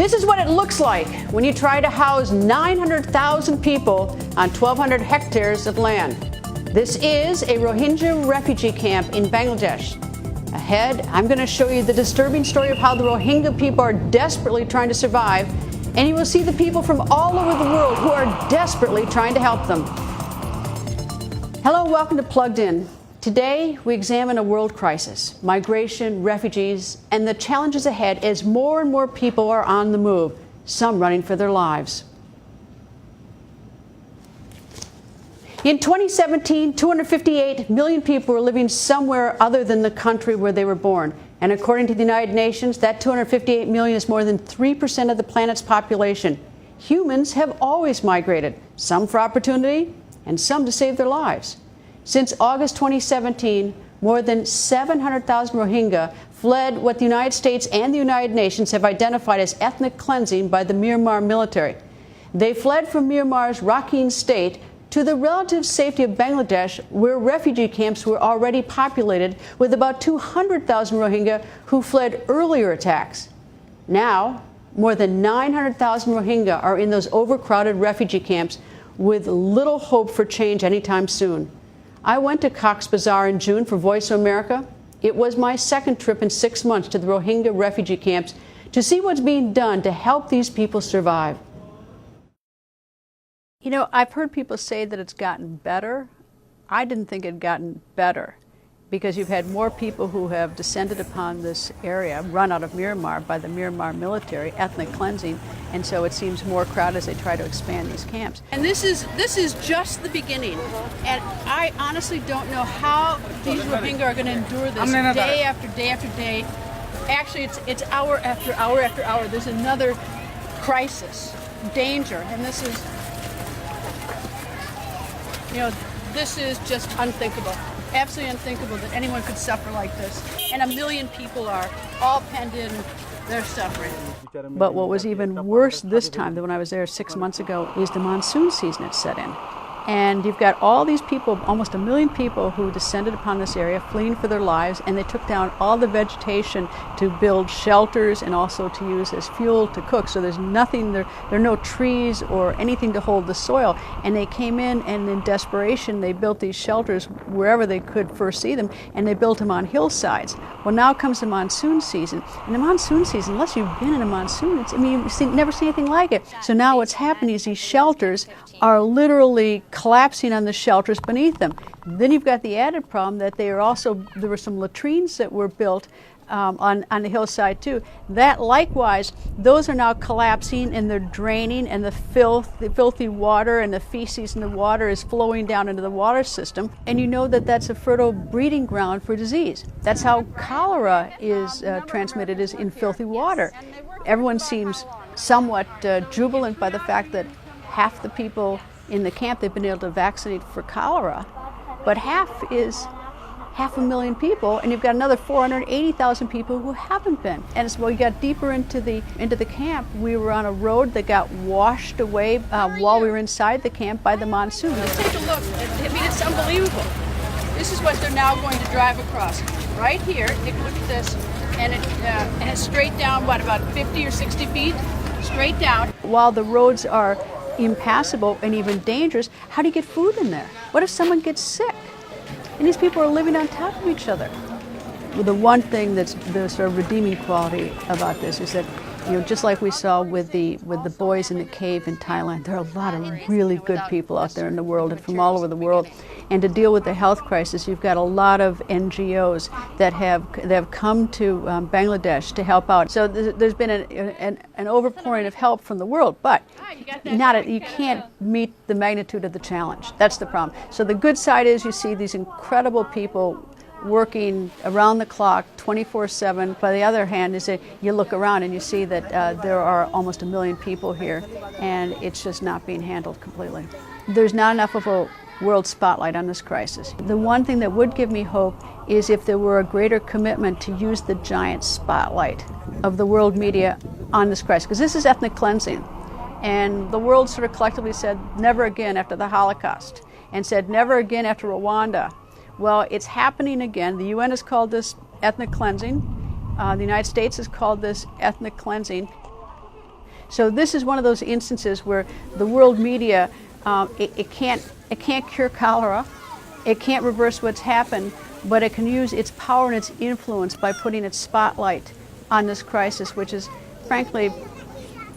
This is what it looks like when you try to house 900,000 people on 1,200 hectares of land. This is a Rohingya refugee camp in Bangladesh. Ahead, I'm going to show you the disturbing story of how the Rohingya people are desperately trying to survive, and you will see the people from all over the world who are desperately trying to help them. Hello, welcome to Plugged In. Today, we examine a world crisis, migration, refugees, and the challenges ahead as more and more people are on the move, some running for their lives. In 2017, 258 million people were living somewhere other than the country where they were born. And according to the United Nations, that 258 million is more than 3% of the planet's population. Humans have always migrated, some for opportunity and some to save their lives. Since August 2017, more than 700,000 Rohingya fled what the United States and the United Nations have identified as ethnic cleansing by the Myanmar military. They fled from Myanmar's Rakhine state to the relative safety of Bangladesh, where refugee camps were already populated with about 200,000 Rohingya who fled earlier attacks. Now, more than 900,000 Rohingya are in those overcrowded refugee camps with little hope for change anytime soon. I went to Cox's Bazar in June for Voice of America. It was my second trip in 6 months to the Rohingya refugee camps to see what's being done to help these people survive. You know, I've heard people say that it's gotten better. I didn't think it had gotten better because you've had more people who have descended upon this area, run out of Myanmar by the Myanmar military, ethnic cleansing, and so it seems more crowded as they try to expand these camps. And this is just the beginning. And I honestly don't know how these Rohingya are going to endure this day after day after day. Actually, it's hour after hour after hour. There's another crisis, danger, and this is, you know, this is just unthinkable. Absolutely unthinkable that anyone could suffer like this. And 1 million people are all penned in, they're suffering. But what was even worse this time than when I was there 6 months ago is the monsoon season had set in. And you've got all these people, almost 1 million people who descended upon this area fleeing for their lives, and they took down all the vegetation to build shelters and also to use as fuel to cook. So there's nothing, there are no trees or anything to hold the soil. And they came in, and in desperation, they built these shelters wherever they could first see them, and they built them on hillsides. Well, now comes the monsoon season. And the monsoon season, unless you've been in a monsoon, you've never seen anything like it. So now what's happening is these shelters are literally collapsing on the shelters beneath them. Then you've got the added problem that there were some latrines that were built on the hillside too. That likewise, those are now collapsing and they're draining, and the filthy water and the feces in the water is flowing down into the water system. And you know that that's a fertile breeding ground for disease. That's how cholera is transmitted, is in filthy water. Everyone seems somewhat jubilant by the fact that half the people in the camp they've been able to vaccinate for cholera, but half is 500,000 people, and you've got another 480,000 people who haven't been. And as we got deeper into the camp, we were on a road that got washed away while we were inside the camp by the monsoon. Let's take a look. I mean, it's unbelievable. This is what they're now going to drive across. Right here, take a look at this, and it's straight down, what, about 50 or 60 feet? Straight down. While the roads are impassable and even dangerous, how do you get food in there? What if someone gets sick? And these people are living on top of each other. Well, the one thing that's the sort of redeeming quality about this is that, you know, just like we saw with the boys in the cave in Thailand, there are a lot of really good people out there in the world and from all over the world. And to deal with the health crisis, you've got a lot of NGOs that have come to Bangladesh to help out. So there's been an overpouring of help from the world, but you can't meet the magnitude of the challenge. That's the problem. So the good side is you see these incredible people working around the clock, 24/7. By the other hand, is that you look around and you see that there are almost 1 million people here, and it's just not being handled completely. There's not enough of a world spotlight on this crisis. The one thing that would give me hope is if there were a greater commitment to use the giant spotlight of the world media on this crisis, because this is ethnic cleansing. And the world sort of collectively said never again after the Holocaust, and said never again after Rwanda. Well, it's happening again. The UN has called this ethnic cleansing. The United States has called this ethnic cleansing. So this is one of those instances where the world media, it can't cure cholera, it can't reverse what's happened, but it can use its power and its influence by putting its spotlight on this crisis, which is frankly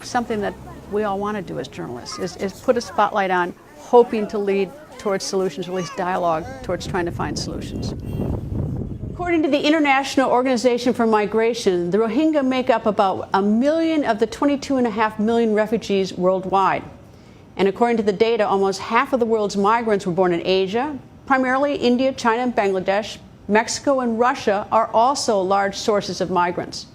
something that we all want to do as journalists, is put a spotlight on, hoping to lead towards solutions, or at least dialogue towards trying to find solutions. According to the International Organization for Migration, the Rohingya make up about 1 million of the 22.5 million refugees worldwide. And according to the data, almost half of the world's migrants were born in Asia. Primarily India, China, and Bangladesh. Mexico and Russia are also large sources of migrants.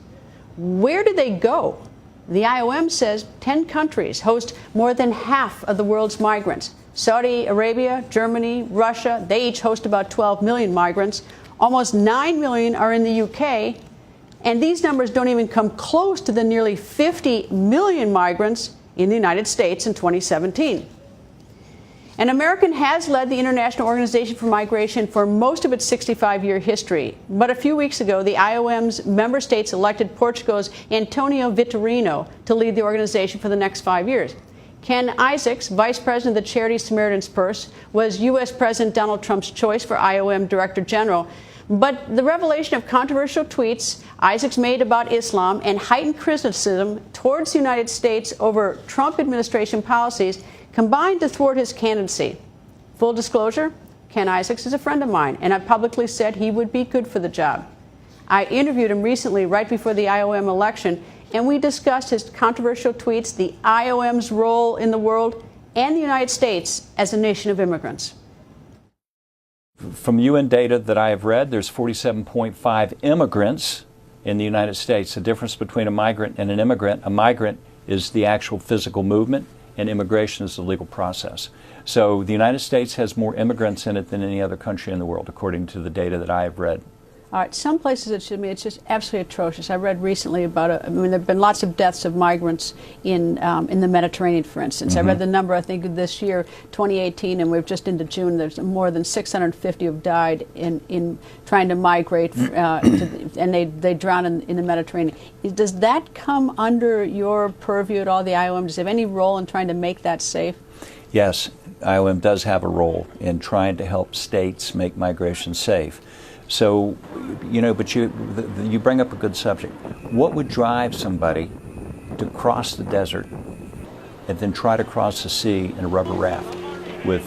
Where do they go? The IOM says 10 countries host more than half of the world's migrants. Saudi Arabia, Germany, Russia, they each host about 12 million migrants. Almost 9 million are in the UK, and these numbers don't even come close to the nearly 50 million migrants in the United States in 2017. An American has led the International Organization for Migration for most of its 65-year history. But a few weeks ago, the IOM's member states elected Portugal's Antonio Vitorino to lead the organization for the next 5 years. Ken Isaacs, vice president of the charity Samaritan's Purse, was U.S. President Donald Trump's choice for IOM Director General. But the revelation of controversial tweets Isaacs made about Islam and heightened criticism towards the United States over Trump administration policies combined to thwart his candidacy. Full disclosure, Ken Isaacs is a friend of mine, and I publicly said he would be good for the job. I interviewed him recently right before the IOM election, and we discussed his controversial tweets, the IOM's role in the world, and the United States as a nation of immigrants. From UN data that I have read, there's 47.5 immigrants in the United States. The difference between a migrant and an immigrant, a migrant is the actual physical movement, and immigration is the legal process. So the United States has more immigrants in it than any other country in the world, according to the data that I have read. All right, some places it's just absolutely atrocious. I read recently about there have been lots of deaths of migrants in the Mediterranean, for instance. I read the number, I think, this year, 2018, and we're just into June. There's more than 650 have died in trying to migrate, and they drown in the Mediterranean. Does that come under your purview at all, the IOM? Does it have any role in trying to make that safe? Yes, IOM does have a role in trying to help states make migration safe. So, but you bring up a good subject. What would drive somebody to cross the desert and then try to cross the sea in a rubber raft with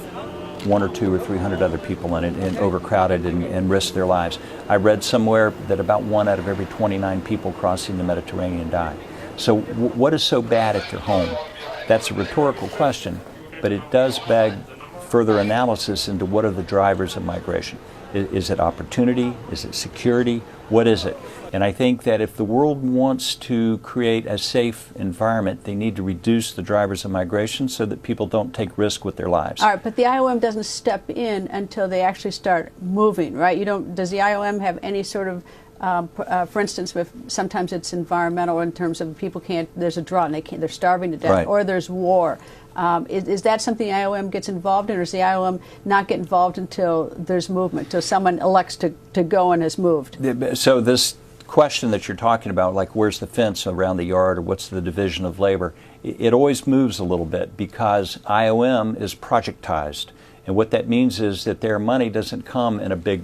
100 or 200 or 300 other people in it and overcrowded and risk their lives? I read somewhere that about 1 out of every 29 people crossing the Mediterranean die. So what is so bad at their home? That's a rhetorical question, but it does beg further analysis into what are the drivers of migration. Is it opportunity? Is it security? What is it? And I think that if the world wants to create a safe environment, they need to reduce the drivers of migration so that people don't take risk with their lives. All right, but the IOM doesn't step in until they actually start moving, right? Does the IOM have any sort of for instance, if sometimes it's environmental in terms of people can't, there's a drought and they're starving to death, right, or there's war. Is that something the IOM gets involved in, or does the IOM not get involved until there's movement, until someone elects to go and has moved? So this question that you're talking about, like where's the fence around the yard or what's the division of labor, it always moves a little bit because IOM is projectized. And what that means is that their money doesn't come in a big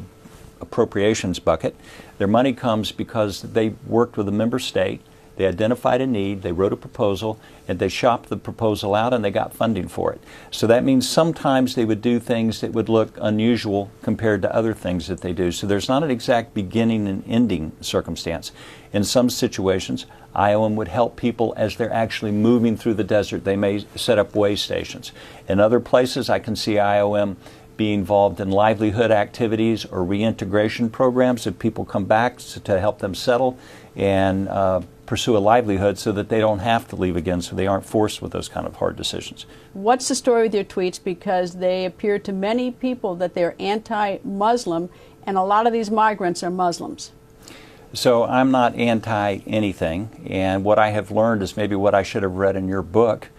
appropriations bucket. Their money comes because they worked with a member state, they identified a need, they wrote a proposal, and they shopped the proposal out and they got funding for it. So that means sometimes they would do things that would look unusual compared to other things that they do. So there's not an exact beginning and ending circumstance. In some situations, IOM would help people as they're actually moving through the desert. They may set up way stations. In other places, I can see IOM be involved in livelihood activities or reintegration programs if people come back to help them settle and pursue a livelihood so that they don't have to leave again, so they aren't forced with those kind of hard decisions. What's the story with your tweets? Because they appear to many people that they're anti-Muslim, and a lot of these migrants are Muslims. So I'm not anti-anything, and what I have learned is maybe what I should have read in your book,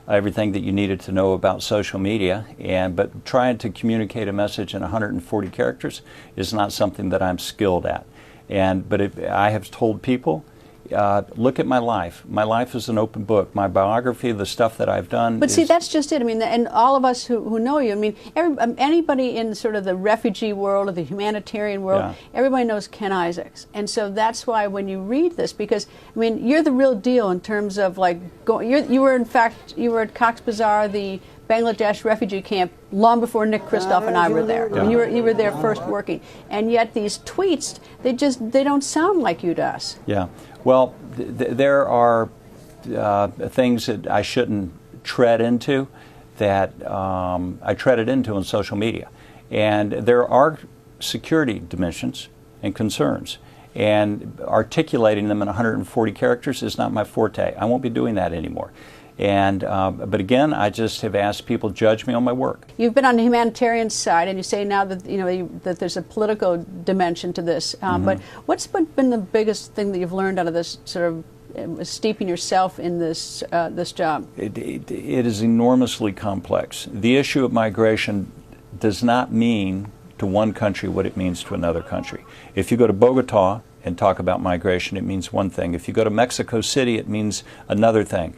everything that you needed to know about social media, but trying to communicate a message in 140 characters is not something that I'm skilled at. But I have told people, look at my life. My life is an open book. My biography, the stuff that I've done. But see, that's just it. I mean, and all of us who know you, I mean, anybody in sort of the refugee world or the humanitarian world, everybody knows Ken Isaacs. And so that's why when you read this, because, I mean, you're the real deal in terms of, like, you were at Cox's Bazar, the Bangladesh refugee camp, long before Nick Kristof and I were there. Yeah. You were there first working. And yet these tweets, they don't sound like you to us. Yeah. Well, there are things that I shouldn't tread into that I treaded into on social media. And there are security dimensions and concerns. And articulating them in 140 characters is not my forte. I won't be doing that anymore. And but again, I just have asked people to judge me on my work. You've been on the humanitarian side, and you say now that that there's a political dimension to this. But what's been the biggest thing that you've learned out of this sort of steeping yourself in this this job? It is enormously complex. The issue of migration does not mean to one country what it means to another country. If you go to Bogota and talk about migration, it means one thing. If you go to Mexico City, it means another thing.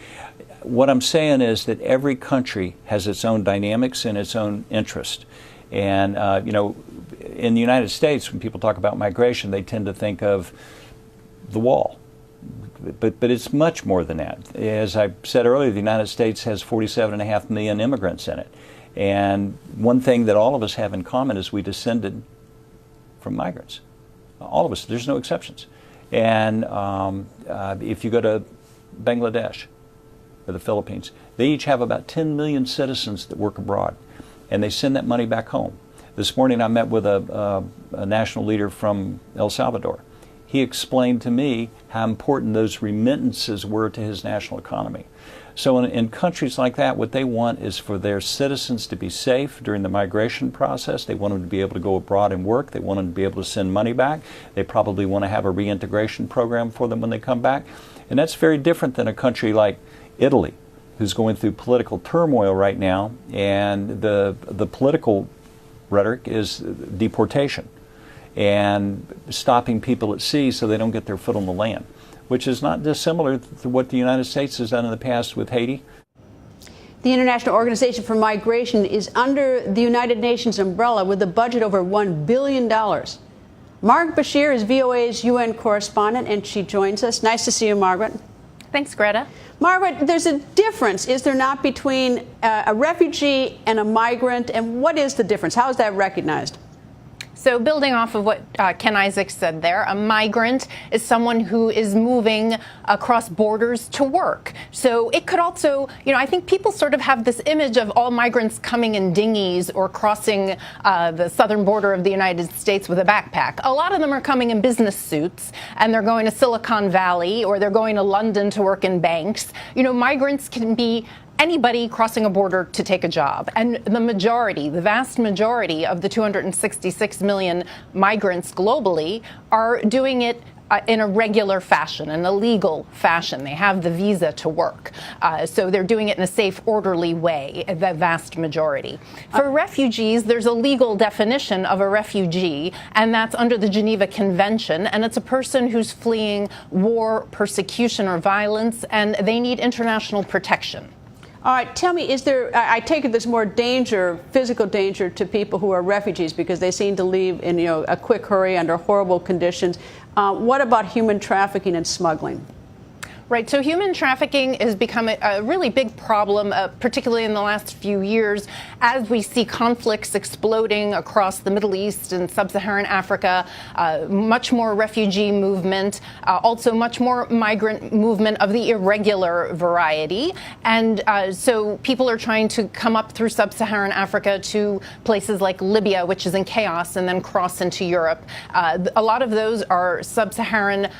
What I'm saying is that every country has its own dynamics and its own interest. And, in the United States, when people talk about migration, they tend to think of the wall. But it's much more than that. As I said earlier, the United States has 47.5 million immigrants in it. And one thing that all of us have in common is we descended from migrants. All of us, there's no exceptions. And if you go to Bangladesh, or the Philippines, they each have about 10 million citizens that work abroad, and they send that money back home. This morning I met with a national leader from El Salvador. He explained to me how important those remittances were to his national economy. So in countries like that, what they want is for their citizens to be safe during the migration process. They want them to be able to go abroad and work. They want them to be able to send money back. They probably want to have a reintegration program for them when they come back. And that's very different than a country like Italy, who's going through political turmoil right now, and the political rhetoric is deportation and stopping people at sea so they don't get their foot on the land, which is not dissimilar to what the United States has done in the past with Haiti. The International Organization for Migration is under the United Nations umbrella with a budget over $1 billion. Margaret Bashir is VOA's UN correspondent, and she joins us. Nice to see you, Margaret. Thanks, Greta. Margaret, there's a difference, is there not, between a refugee and a migrant? And what is the difference? How is that recognized? So building off of what Ken Isaacs said there, a migrant is someone who is moving across borders to work. So it could also, I think people sort of have this image of all migrants coming in dinghies or crossing the southern border of the United States with a backpack. A lot of them are coming in business suits, and they're going to Silicon Valley, or they're going to London to work in banks. Migrants can be anybody crossing a border to take a job. And the vast majority of the 266 million migrants globally are doing it in a regular fashion, in a legal fashion. They have the visa to work. So they're doing it in a safe, orderly way, the vast majority. For refugees, there's a legal definition of a refugee, and that's under the Geneva Convention. And it's a person who's fleeing war, persecution, or violence, and they need international protection. All right, tell me, is there, I take it there's more danger, physical danger, to people who are refugees because they seem to leave in a quick hurry under horrible conditions. What about human trafficking and smuggling? Right. So human trafficking has become a really big problem, particularly in the last few years, as we see conflicts exploding across the Middle East and sub-Saharan Africa, much more refugee movement, also much more migrant movement of the irregular variety. And so people are trying to come up through sub-Saharan Africa to places like Libya, which is in chaos, and then cross into Europe. A lot of those are sub-Saharan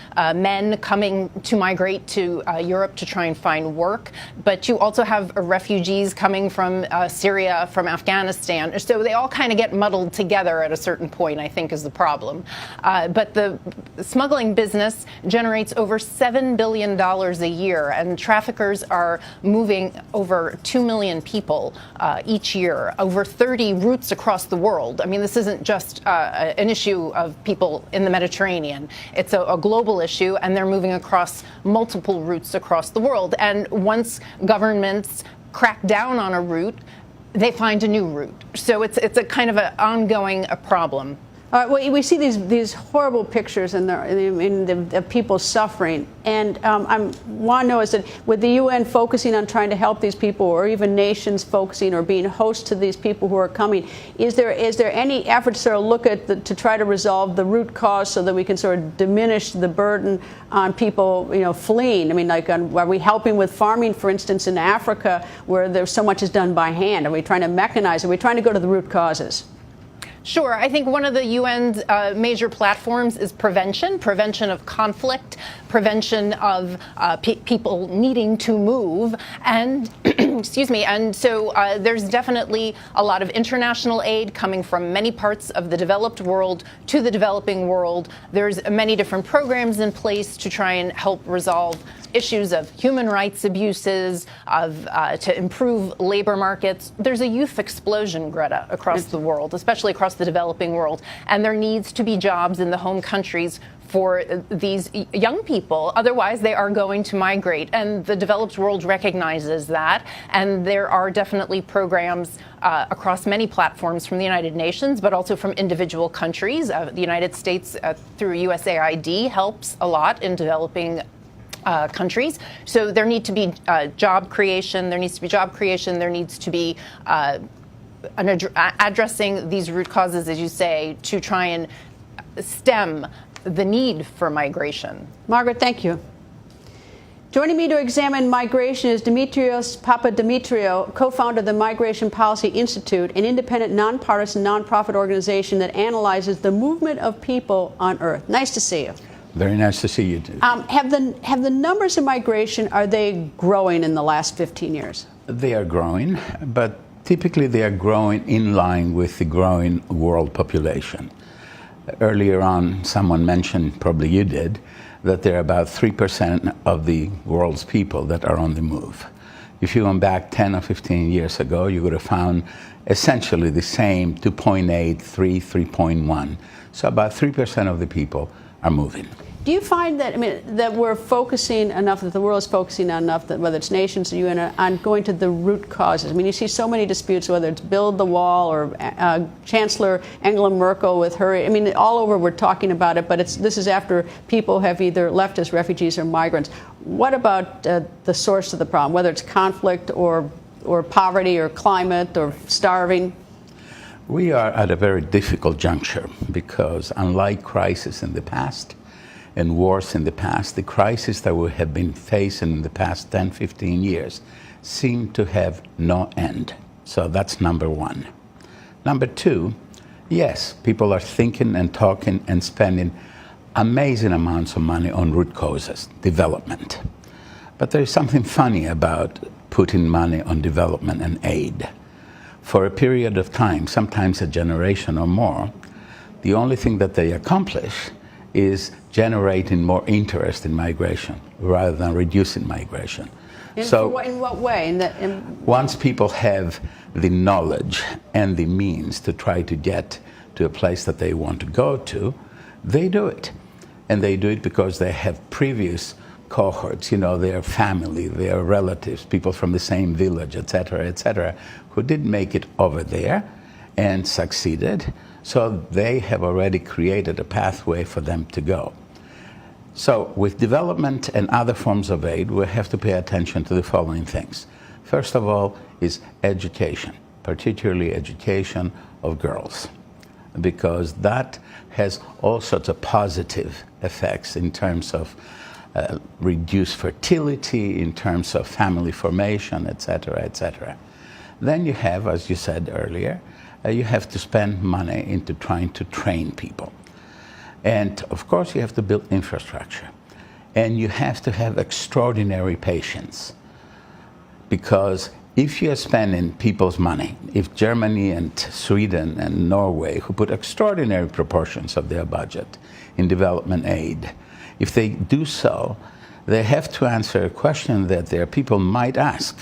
men coming to migrate to to Europe to try and find work, but you also have refugees coming from Syria, from Afghanistan. So they all kind of get muddled together at a certain point, I think, is the problem. But the smuggling business generates over $7 billion a year, and traffickers are moving over 2 million people each year, over 30 routes across the world. I mean, this isn't just an issue of people in the Mediterranean. It's a global issue, and they're moving across multiple routes across the world. And once governments crack down on a route, they find a new route. So it's a kind of an ongoing problem. Well, we see these horrible pictures of people suffering, and I want to know is that with the UN focusing on trying to help these people, or even nations focusing or being host to these people who are coming, is there any effort to sort of look at to try to resolve the root cause so that we can sort of diminish the burden on people, fleeing? I mean, like, are we helping with farming, for instance, in Africa, where there's so much is done by hand? Are we trying to mechanize? Are we trying to go to the root causes? Sure. I think one of the UN's major platforms is prevention of conflict, prevention of people needing to move, and excuse me. And so there's definitely a lot of international aid coming from many parts of the developed world to the developing world. There's many different programs in place to try and help resolve issues of human rights abuses, to improve labor markets. There's a youth explosion, Greta, across the world, especially across the developing world, and there needs to be jobs in the home countries for these young people. Otherwise, they are going to migrate, and the developed world recognizes that. And there are definitely programs across many platforms from the United Nations, but also from individual countries. The United States, through USAID, helps a lot in developing countries. So there need to be job creation. There needs to be job creation. There needs to be addressing these root causes, as you say, to try and stem the need for migration. Margaret, thank you. Joining me to examine migration is Dimitrios Papadimitriou, co-founder of the Migration Policy Institute, an independent, nonpartisan, nonprofit organization that analyzes the movement of people on Earth. Nice to see you. Very nice to see you too. Have the numbers of migration, are they growing in the last 15 years? They are growing, but typically they are growing in line with the growing world population. Earlier on, someone mentioned, probably you did, that there are about 3% of the world's people that are on the move. If you went back 10 or 15 years ago, you would have found essentially the same 2.8, 3, 3.1. So about 3% of the people are moving. Do you find that, that we're focusing enough, that the world is focusing on enough, that whether it's nations or UN, on going to the root causes? You see so many disputes, whether it's build the wall or Chancellor Angela Merkel with her. All over we're talking about it, but this is after people have either left as refugees or migrants. What about the source of the problem, whether it's conflict or poverty or climate or starving? We are at a very difficult juncture because unlike crises in the past and wars in the past, the crises that we have been facing in the past 10, 15 years seem to have no end. So that's number one. Number two, yes, people are thinking and talking and spending amazing amounts of money on root causes, development. But there's something funny about putting money on development and aid. For a period of time, sometimes a generation or more, the only thing that they accomplish is generating more interest in migration rather than reducing migration. In what way? Once people have the knowledge and the means to try to get to a place that they want to go to, they do it. And they do it because they have previous cohorts, their family, their relatives, people from the same village, etc., who did make it over there and succeeded. So they have already created a pathway for them to go. So with development and other forms of aid, we have to pay attention to the following things. First of all is education, particularly education of girls, because that has all sorts of positive effects in terms of reduced fertility, in terms of family formation, etc., etc. Then you have, as you said earlier, you have to spend money into trying to train people. And of course you have to build infrastructure. And you have to have extraordinary patience, because if you are spending people's money, if Germany and Sweden and Norway, who put extraordinary proportions of their budget in development aid, if they do so, they have to answer a question that their people might ask,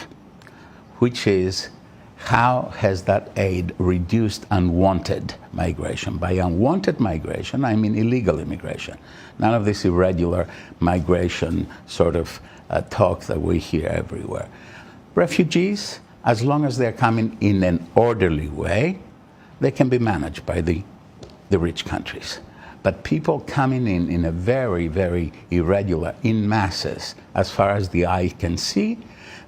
which is, how has that aid reduced unwanted migration? By unwanted migration, I mean illegal immigration. None of this irregular migration sort of talk that we hear everywhere. Refugees, as long as they're coming in an orderly way, they can be managed by the rich countries. But people coming in a very, very irregular, in masses, as far as the eye can see,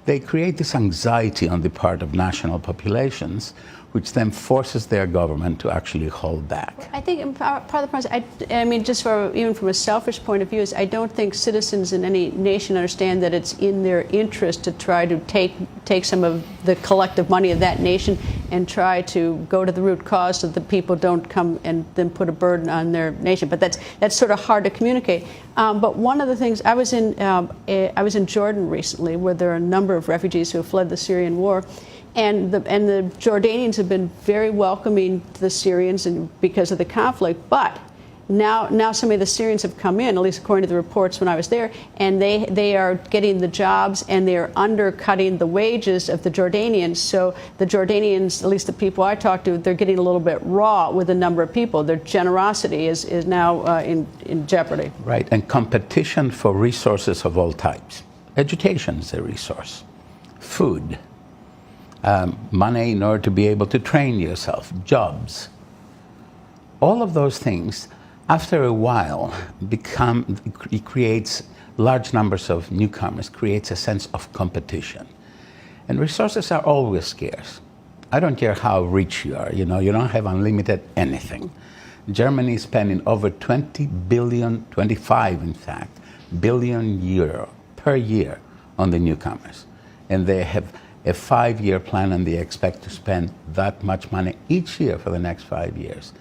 they create this anxiety on the part of national populations, which then forces their government to actually hold back. I think part of the process, I mean, just even from a selfish point of view, is I don't think citizens in any nation understand that it's in their interest to try to take some of the collective money of that nation and try to go to the root cause so that people don't come and then put a burden on their nation. But that's sort of hard to communicate. But one of the things, I was in Jordan recently, where there are a number of refugees who have fled the Syrian war. And the Jordanians have been very welcoming to the Syrians because of the conflict. But now some of the Syrians have come in, at least according to the reports when I was there, and they are getting the jobs and they are undercutting the wages of the Jordanians. So the Jordanians, at least the people I talked to, they're getting a little bit raw with the number of people. Their generosity is now in jeopardy. Right, and competition for resources of all types. Education is a resource. Food. Money in order to be able to train yourself, jobs. All of those things, after a while, it creates large numbers of newcomers, creates a sense of competition. And resources are always scarce. I don't care how rich you are, you don't have unlimited anything. Germany is spending over 20 billion, 25 in fact, billion euro per year on the newcomers. And they have a 5-year plan, and they expect to spend that much money each year for the next 5 years.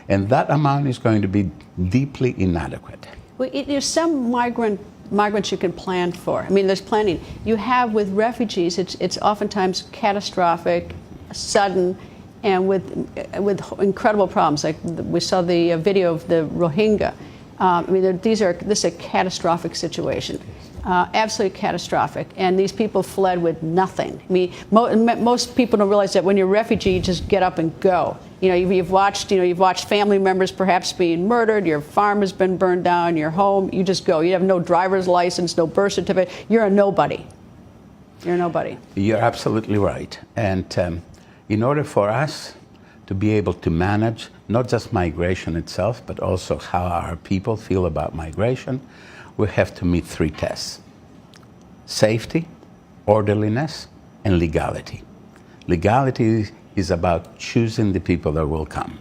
And that amount is going to be deeply inadequate. Well, there's some migrants you can plan for. I mean, there's planning. You have with refugees, it's oftentimes catastrophic, sudden, and with incredible problems. Like we saw the video of the Rohingya. I mean, this is a catastrophic situation. Absolutely catastrophic, and these people fled with nothing. I mean, most people don't realize that when you're a refugee, you just get up and go. You've watched family members perhaps being murdered. Your farm has been burned down. Your home, you just go. You have no driver's license, no birth certificate. You're a nobody. You're a nobody. You're absolutely right. And in order for us to be able to manage not just migration itself, but also how our people feel about migration, we have to meet 3 tests: safety, orderliness, and legality. Legality is about choosing the people that will come.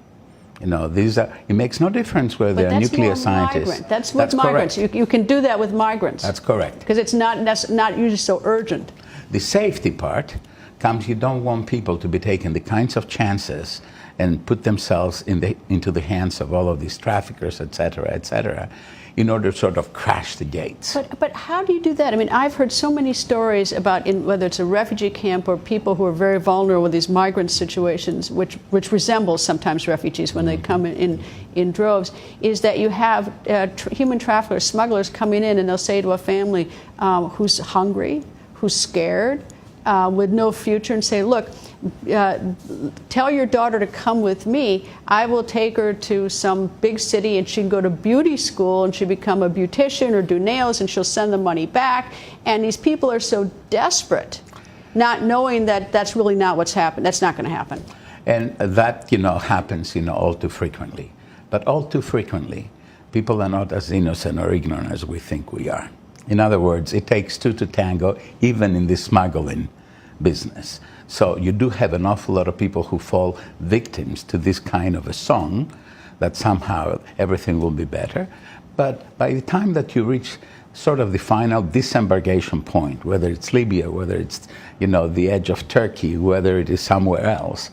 It makes no difference whether they're nuclear scientists. That's with migrants. You can do that with migrants. That's correct. Because that's not usually so urgent. The safety part comes, you don't want people to be taking the kinds of chances and put themselves into the hands of all of these traffickers, et cetera, in order to sort of crash the gates. But how do you do that? I mean, I've heard so many stories about whether it's a refugee camp or people who are very vulnerable with these migrant situations, which resembles sometimes refugees when they come in droves, is that you have human traffickers, smugglers coming in, and they'll say to a family who's hungry, who's scared, with no future, and say, look, tell your daughter to come with me. I will take her to some big city, and she can go to beauty school, and she become a beautician or do nails, and she'll send the money back. And these people are so desperate, not knowing that that's really not what's happened. That's not going to happen. And that, happens, all too frequently. But all too frequently, people are not as innocent or ignorant as we think we are. In other words, it takes 2 to tango, even in the smuggling business. So you do have an awful lot of people who fall victims to this kind of a song, that somehow everything will be better. But by the time that you reach sort of the final disembarkation point, whether it's Libya, whether it's, the edge of Turkey, whether it is somewhere else,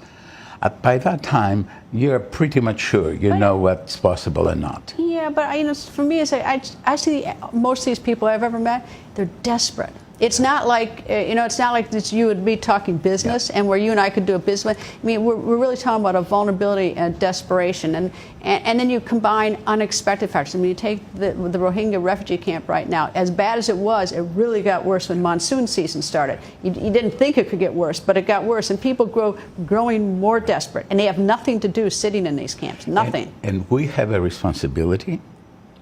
by that time, you're pretty much sure you know what's possible and not. Yeah, Yeah, but for me, I see most of these people I've ever met, they're desperate. It's not like, it's not like this, you would be talking business and where you and I could do a business. I mean, we're really talking about a vulnerability and desperation. And then you combine unexpected factors. I mean, you take the Rohingya refugee camp right now. As bad as it was, it really got worse when monsoon season started. You didn't think it could get worse, but it got worse. And people growing more desperate. And they have nothing to do sitting in these camps, nothing. And we have a responsibility,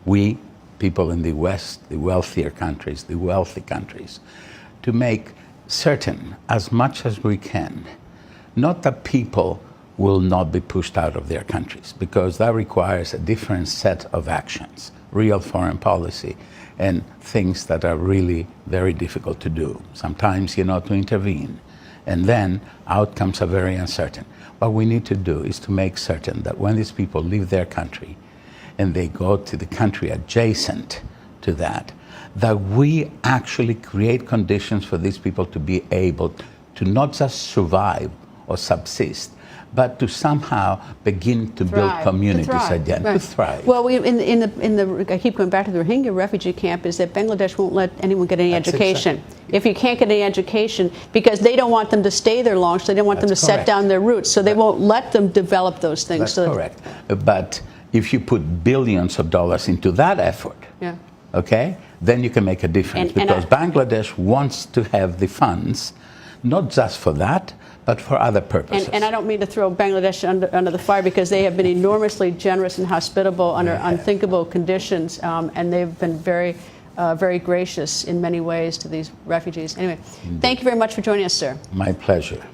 we people in the West, the wealthier countries, the wealthy countries, to make certain, as much as we can, not that people will not be pushed out of their countries, because that requires a different set of actions, real foreign policy, and things that are really very difficult to do. Sometimes, to intervene, and then outcomes are very uncertain. What we need to do is to make certain that when these people leave their country, and they go to the country adjacent to that we actually create conditions for these people to be able to not just survive or subsist, but to somehow begin to build communities again, to thrive. Well, I keep going back to the Rohingya refugee camp, is that Bangladesh won't let anyone get any education. Exactly. If you can't get any education, because they don't want them to stay there long, so they don't want them to set down their roots, so they won't let them develop those things. That's correct. But if you put billions of dollars into that effort, okay, then you can make a difference, because Bangladesh wants to have the funds, not just for that, but for other purposes. And I don't mean to throw Bangladesh under the fire, because they have been enormously generous and hospitable under unthinkable conditions, and they've been very, very gracious in many ways to these refugees. Anyway, thank you very much for joining us, sir. My pleasure.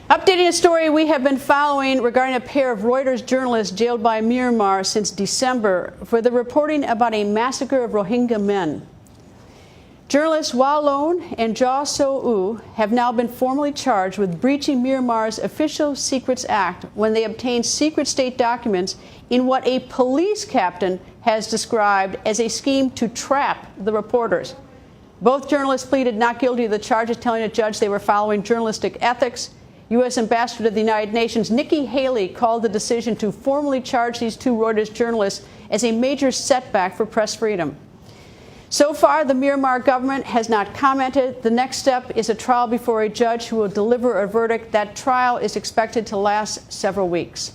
Updating a story we have been following regarding a pair of Reuters journalists jailed by Myanmar since December for the reporting about a massacre of Rohingya men. Journalists Wa Lone and Ja So-u have now been formally charged with breaching Myanmar's Official Secrets Act when they obtained secret state documents in what a police captain has described as a scheme to trap the reporters. Both journalists pleaded not guilty to the charges, telling a judge they were following journalistic ethics. U.S. Ambassador to the United Nations Nikki Haley called the decision to formally charge these two Reuters journalists as a major setback for press freedom. So far, the Myanmar government has not commented. The next step is a trial before a judge who will deliver a verdict. That trial is expected to last several weeks.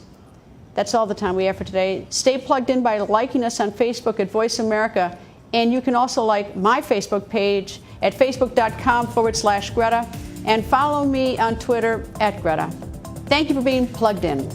That's all the time we have for today. Stay plugged in by liking us on Facebook at Voice America. And you can also like my Facebook page at facebook.com/Greta and follow me on Twitter @Greta. Thank you for being plugged in.